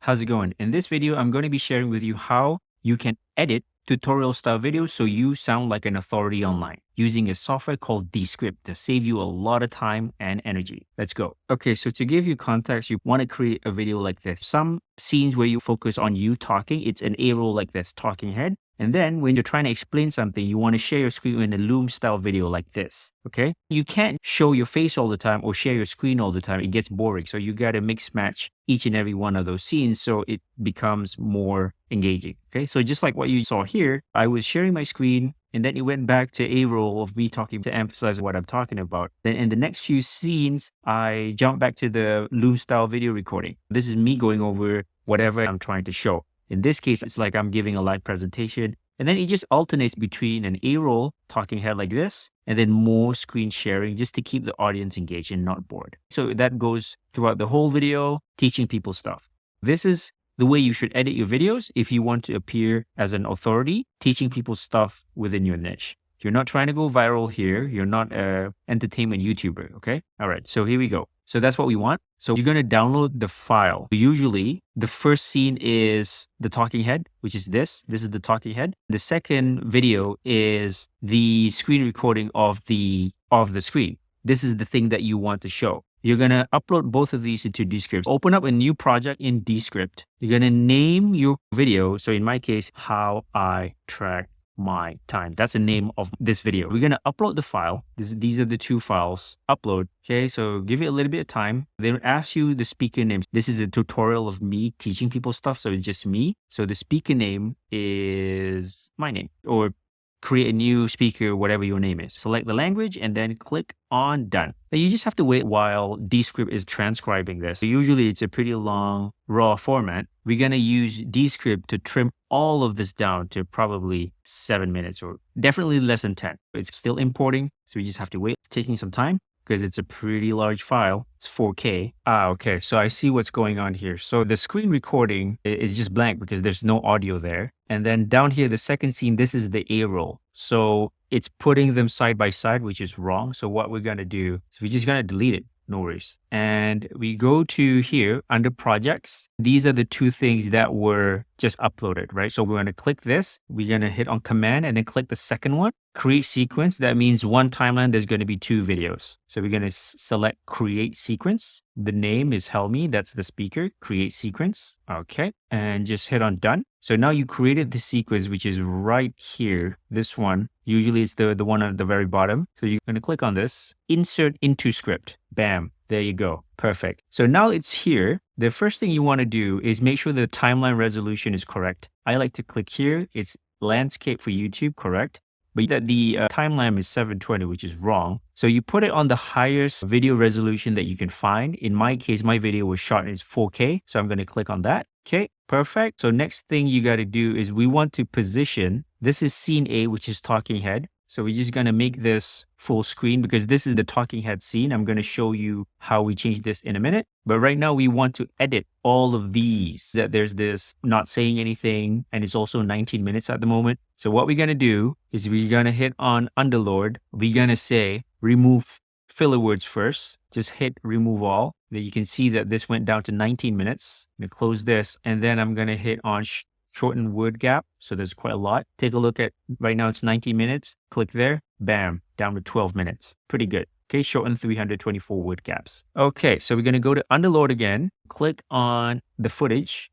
how's it going? In this video, I'm going to be sharing with you how you can edit tutorial style videos so you sound like an authority online using a software called Descript to save you a lot of time and energy. Let's go. Okay, so to give you context, you want to create a video like this. Some scenes where you focus on you talking, it's an A-roll like this, talking head. And then when you're trying to explain something, you want to share your screen in a loom style video like this, okay? You can't show your face all the time or share your screen all the time. It gets boring. So you got to mix match each and every one of those scenes so it becomes more engaging, okay? So just like what you saw here, I was sharing my screen and then it went back to A-roll of me talking to emphasize what I'm talking about. Then in the next few scenes, I jump back to the loom style video recording. This is me going over whatever I'm trying to show. In this case, it's like I'm giving a live presentation. And then it just alternates between an A-roll talking head like this, and then more screen sharing just to keep the audience engaged and not bored. So that goes throughout the whole video, teaching people stuff. This is the way you should edit your videos if you want to appear as an authority, teaching people stuff within your niche. You're not trying to go viral here. You're not an entertainment YouTuber, okay? All right, so here we go. So that's what we want. So you're going to download the file. Usually the first scene is the talking head, which is this. This is the talking head. The second video is the screen recording of the screen. This is the thing that you want to show. You're going to upload both of these into Descript. Open up a new project in Descript. You're going to name your video. So in my case, how I track my time. That's the name of this video. We're going to upload the file. These are the two files. Upload. Okay, so give it a little bit of time. They'll ask you the speaker name. This is a tutorial of me teaching people stuff. So it's just me. So the speaker name is my name, or create a new speaker, whatever your name is. Select the language and then click on done. Now you just have to wait while Descript is transcribing this. Usually it's a pretty long raw format. We're going to use Descript to trim all of this down to probably 7 minutes or definitely less than 10. It's still importing, so we just have to wait. It's taking some time because it's a pretty large file. It's 4K. Okay. So I see what's going on here. So the screen recording is just blank because there's no audio there. And then down here, the second scene, this is the A-roll. So it's putting them side by side, which is wrong. So what we're going to do is we're just going to delete it. No worries. And we go to here under projects. These are the two things that were just uploaded, right? So we're going to click this. We're going to hit on command and then click the second one, create sequence. That means one timeline, there's going to be two videos. So we're going to select create sequence. The name is Helmi. That's the speaker. Create sequence. Okay. And just hit on done. So now you created the sequence, which is right here. This one, usually it's the one at the very bottom. So you're going to click on this, insert into script. Bam. There you go. Perfect. So now it's here. The first thing you want to do is make sure the timeline resolution is correct. I like to click here. It's landscape for YouTube, correct? But the timeline is 720, which is wrong. So you put it on the highest video resolution that you can find. In my case, my video was shot in 4K. So I'm going to click on that. Okay, perfect. So next thing you got to do is we want to position. This is scene A, which is talking head. So we're just going to make this full screen because this is the talking head scene. I'm going to show you how we change this in a minute. But right now we want to edit all of these. That there's this not saying anything and it's also 19 minutes at the moment. So what we're going to do is we're going to hit on underlord. We're going to say remove filler words first. Just hit remove all. Then you can see that this went down to 19 minutes. I'm going to close this and then I'm going to hit on shorten word gap. So there's quite a lot. Take a look at right now it's 90 minutes. Click there. Bam. Down to 12 minutes. Pretty good. Okay. Shorten 324 word gaps. Okay. So we're going to go to underload again. Click on the footage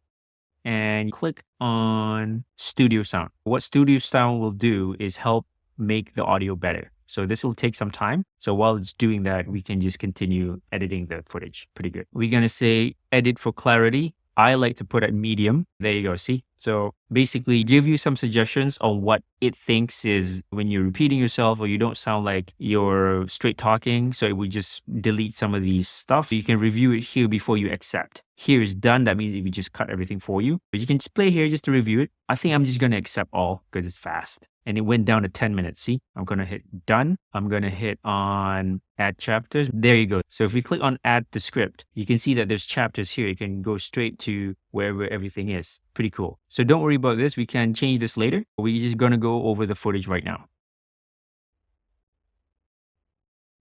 and click on studio sound. What studio sound will do is help make the audio better. So this will take some time. So while it's doing that, we can just continue editing the footage. Pretty good. We're going to say edit for clarity. I like to put at medium. There you go. See? So basically give you some suggestions on what it thinks is when you're repeating yourself or you don't sound like you're straight talking. So it would just delete some of these stuff. You can review it here before you accept. Here is done. That means it would just cut everything for you. But you can just play here just to review it. I think I'm just going to accept all because it's fast. And it went down to 10 minutes. See, I'm going to hit done. I'm going to hit on add chapters. There you go. So if we click on add the script, you can see that there's chapters here. You can go straight to wherever everything is. Pretty cool. So don't worry about this. We can change this later. We're just going to go over the footage right now.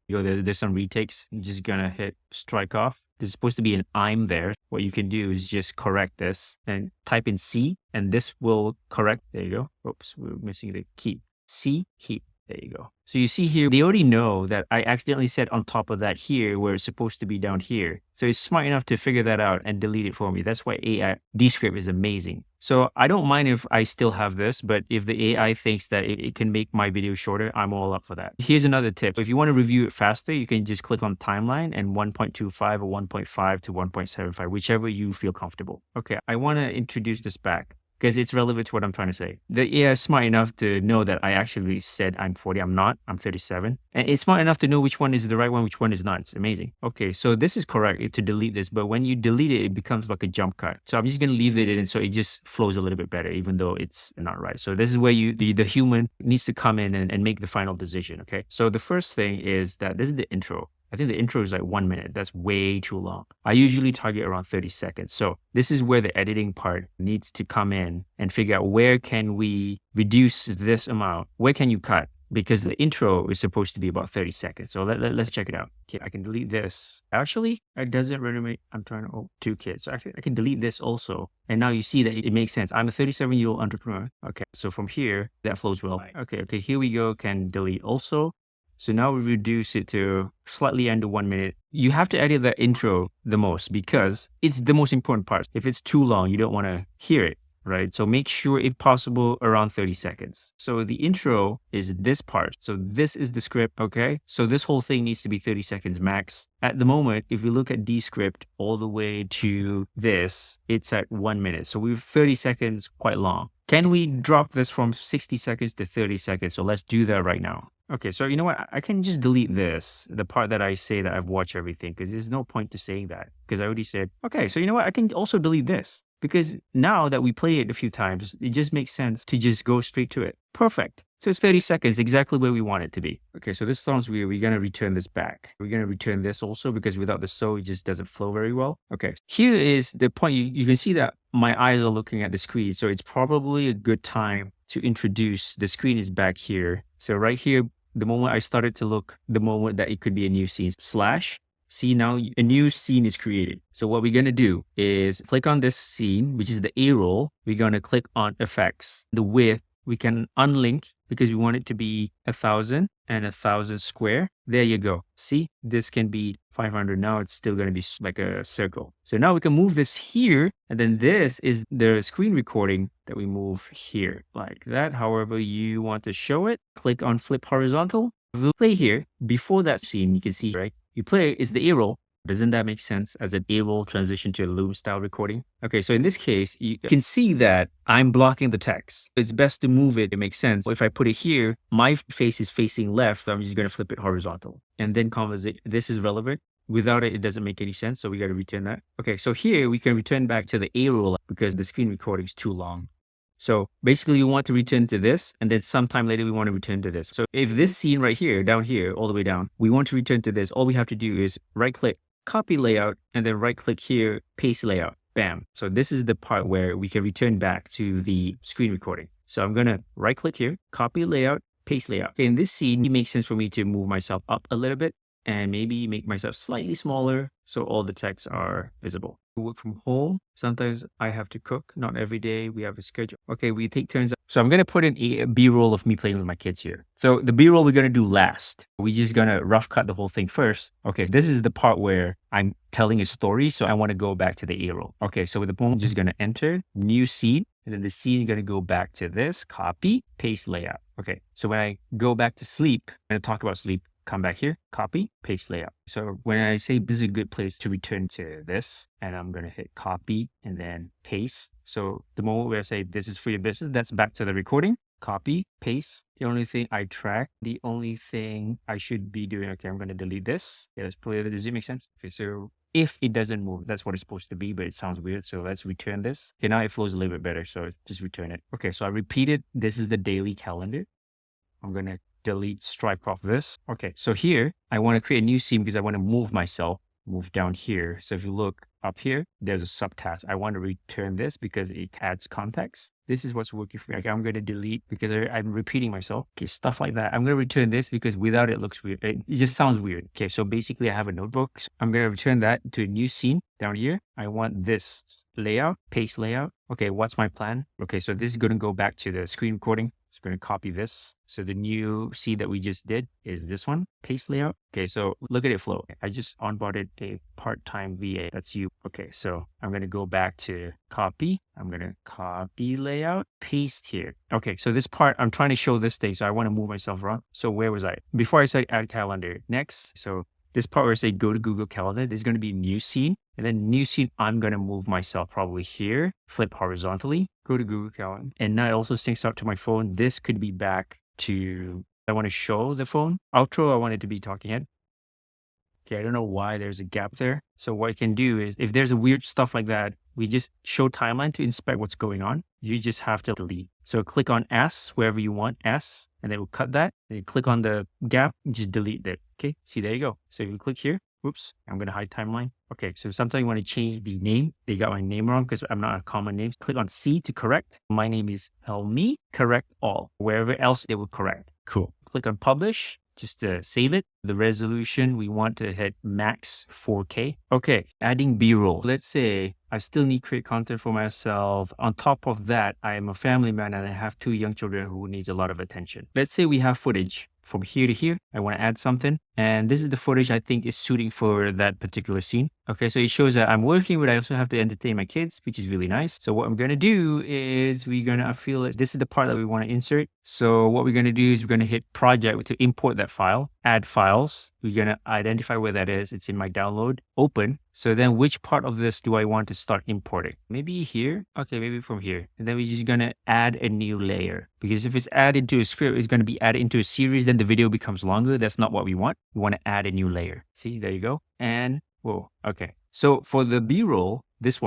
There's some retakes. I'm just gonna hit strike off. There's supposed to be an I'm there. What you can do is just correct this and type in C, and this will correct. There you go. Oops, we're missing the key. C, keep. There you go. So you see here, they already know that I accidentally said on top of that here where it's supposed to be down here. So it's smart enough to figure that out and delete it for me. That's why AI Descript is amazing. So I don't mind if I still have this, but if the AI thinks that it can make my video shorter, I'm all up for that. Here's another tip. If you want to review it faster, you can just click on timeline and 1.25 or 1.5 to 1.75, whichever you feel comfortable. Okay, I want to introduce this back, because it's relevant to what I'm trying to say. The AI is smart enough to know that I actually said I'm 40. I'm not. I'm 37. And it's smart enough to know which one is the right one, which one is not. It's amazing. Okay, so this is correct to delete this, but when you delete it, it becomes like a jump cut. So I'm just going to leave it in so it just flows a little bit better, even though it's not right. So this is where the human needs to come in and make the final decision, okay? So the first thing is that this is the intro. I think the intro is like 1 minute. That's way too long. I usually target around 30 seconds. So this is where the editing part needs to come in and figure out where can we reduce this amount? Where can you cut? Because the intro is supposed to be about 30 seconds. So let's check it out. Okay, I can delete this. Actually, it doesn't really I'm trying to, 2 kids. So actually I can delete this also. And now you see that it makes sense. I'm a 37-year-old entrepreneur. Okay, so from here, that flows well. Okay, here we go. Can delete also. So now we reduce it to slightly under 1 minute. You have to edit the intro the most because it's the most important part. If it's too long, you don't want to hear it, right? So make sure, if possible, around 30 seconds. So the intro is this part. So this is the script, okay? So this whole thing needs to be 30 seconds max. At the moment, if we look at Descript all the way to this, it's at 1 minute. So we've 30 seconds, quite long. Can we drop this from 60 seconds to 30 seconds? So let's do that right now. Okay, so you know what? I can just delete this, the part that I say that I've watched everything, because there's no point to saying that, because I already said, okay, so you know what? I can also delete this, because now that we play it a few times, it just makes sense to just go straight to it. Perfect. So it's 30 seconds, exactly where we want it to be. Okay, so this sounds weird. We're going to return this back. We're going to return this also, because without the so, it just doesn't flow very well. Okay, here is the point. You can see that my eyes are looking at the screen, so it's probably a good time to introduce. The screen is back here. So right here, the moment I started to look, the moment that it could be a new scene, slash, see now a new scene is created. So what we're going to do is click on this scene, which is the A roll. We're going to click on effects. The width, we can unlink because we want it to be 1,000 and 1,000 square. There you go. See, this can be 500. Now it's still going to be like a circle. So now we can move this here. And then this is the screen recording that we move here like that. However you want to show it, click on flip horizontal. We'll play here. Before that scene, you can see, right? You play, it's the A roll. Doesn't that make sense as an A-roll transition to a loom style recording? Okay, so in this case, you can see that I'm blocking the text. It's best to move it. It makes sense. If I put it here, my face is facing left. I'm just going to flip it horizontal and then conversate. This is relevant. Without it, it doesn't make any sense. So we got to return that. Okay, so here we can return back to the A-roll because the screen recording is too long. So basically you want to return to this, and then sometime later we want to return to this. So if this scene right here, down here, all the way down, we want to return to this, all we have to do is right click, copy layout, and then right click here, paste layout, bam. So this is the part where we can return back to the screen recording. So I'm going to right click here, copy layout, paste layout. Okay, in this scene, it makes sense for me to move myself up a little bit and maybe make myself slightly smaller so all the texts are visible. Work from home. Sometimes I have to cook. Not every day. We have a schedule. Okay, we take turns. So I'm going to put in a B-roll of me playing with my kids here. So the B-roll we're going to do last. We're just going to rough cut the whole thing first. Okay, this is the part where I'm telling a story. So I want to go back to the A-roll. Okay, so with the moment, I'm just going to enter new scene. And then the scene is going to go back to this, copy, paste layout. Okay, so when I go back to sleep, I'm going to talk about sleep. Come back here, copy, paste layout. So when I say this is a good place to return to this, and I'm going to hit copy and then paste. So the moment where I say this is for your business, that's back to the recording, copy, paste. The only thing I track, the only thing I should be doing, okay, I'm going to delete this. Okay, let's play it. Does it make sense? Okay, so if it doesn't move, that's what it's supposed to be, but it sounds weird. So let's return this. Okay, now it flows a little bit better. So just return it. Okay, so I repeated, this is the daily calendar. I'm going to delete, strike off this. Okay, so here I want to create a new scene because I want to move myself. move down here. So if you look up here, there's a subtask. I want to return this because it adds context. This is what's working for me. Okay, I'm going to delete because I'm repeating myself. Okay, stuff like that. I'm going to return this because without it looks weird. It just sounds weird. Okay, so basically I have a notebook. So I'm going to return that to a new scene down here. I want this layout, paste layout. Okay, what's my plan? Okay, so this is going to go back to the screen recording. So I'm going to copy this. So the new seed that we just did is this one, paste layout. Okay, so look at it flow. I just onboarded a part-time VA. That's you. Okay, so I'm going to go back to copy. I'm going to copy layout, paste here. Okay, so this part, I'm trying to show this thing. So I want to move myself around. So where was I? Before I said add calendar. Next, so this part where I say go to Google Calendar, there's going to be new scene. And then new scene, I'm going to move myself probably here, flip horizontally, go to Google Calendar. And now it also syncs out to my phone. This could be back to, I want to show the phone. Outro, I want it to be talking head. Okay, I don't know why there's a gap there. So what I can do is, if there's a weird stuff like that, we just show timeline to inspect what's going on. You just have to delete. So click on S, wherever you want S, and then we'll cut that. Then you click on the gap, and just delete that. Okay, see, there you go. So if you click here, whoops, I'm going to hide timeline. Okay, so sometimes you want to change the name. They got my name wrong because I'm not a common name. Click on C to correct. My name is Helmi, correct all. Wherever else they will correct. Cool. Click on publish. Just to save it. The resolution, we want to hit max 4K. Okay, adding B-roll. Let's say I still need to create content for myself. On top of that, I am a family man and I have 2 young children who needs a lot of attention. Let's say we have footage from here to here. I want to add something. And this is the footage I think is suiting for that particular scene. Okay, so it shows that I'm working, but I also have to entertain my kids, which is really nice. So what I'm going to do is I feel like this is the part that we want to insert. So what we're going to do is we're going to hit project to import that file, add files. We're going to identify where that is. It's in my download, open. So then which part of this do I want to start importing? Maybe here. Okay, maybe from here. And then we're just going to add a new layer, because if it's added to a script, it's going to be added into a series. Then the video becomes longer. That's not what we want. We want to add a new layer. See, there you go. And whoa, okay. So for the B-roll, this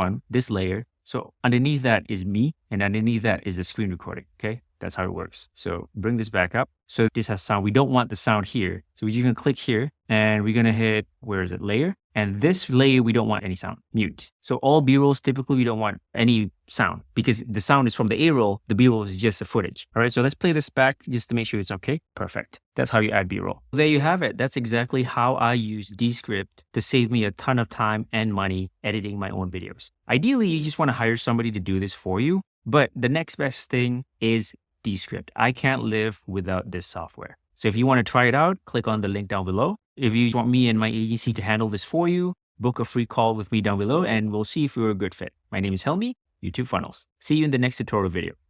layer, so underneath that is me, and underneath that is the screen recording, okay? That's how it works. So bring this back up. So this has sound. We don't want the sound here. So we're just gonna click here, and we're gonna hit, where is it, layer? And this layer, we don't want any sound, mute. So all B-rolls, typically we don't want any sound because the sound is from the A-roll, the B-roll is just the footage. All right, so let's play this back just to make sure it's okay. Perfect. That's how you add B-roll. There you have it. That's exactly how I use Descript to save me a ton of time and money editing my own videos. Ideally, you just want to hire somebody to do this for you, but the next best thing is Descript. I can't live without this software. So if you want to try it out, click on the link down below. If you want me and my agency to handle this for you, book a free call with me down below and we'll see if we're a good fit. My name is Helmi, YouTube Funnels. See you in the next tutorial video.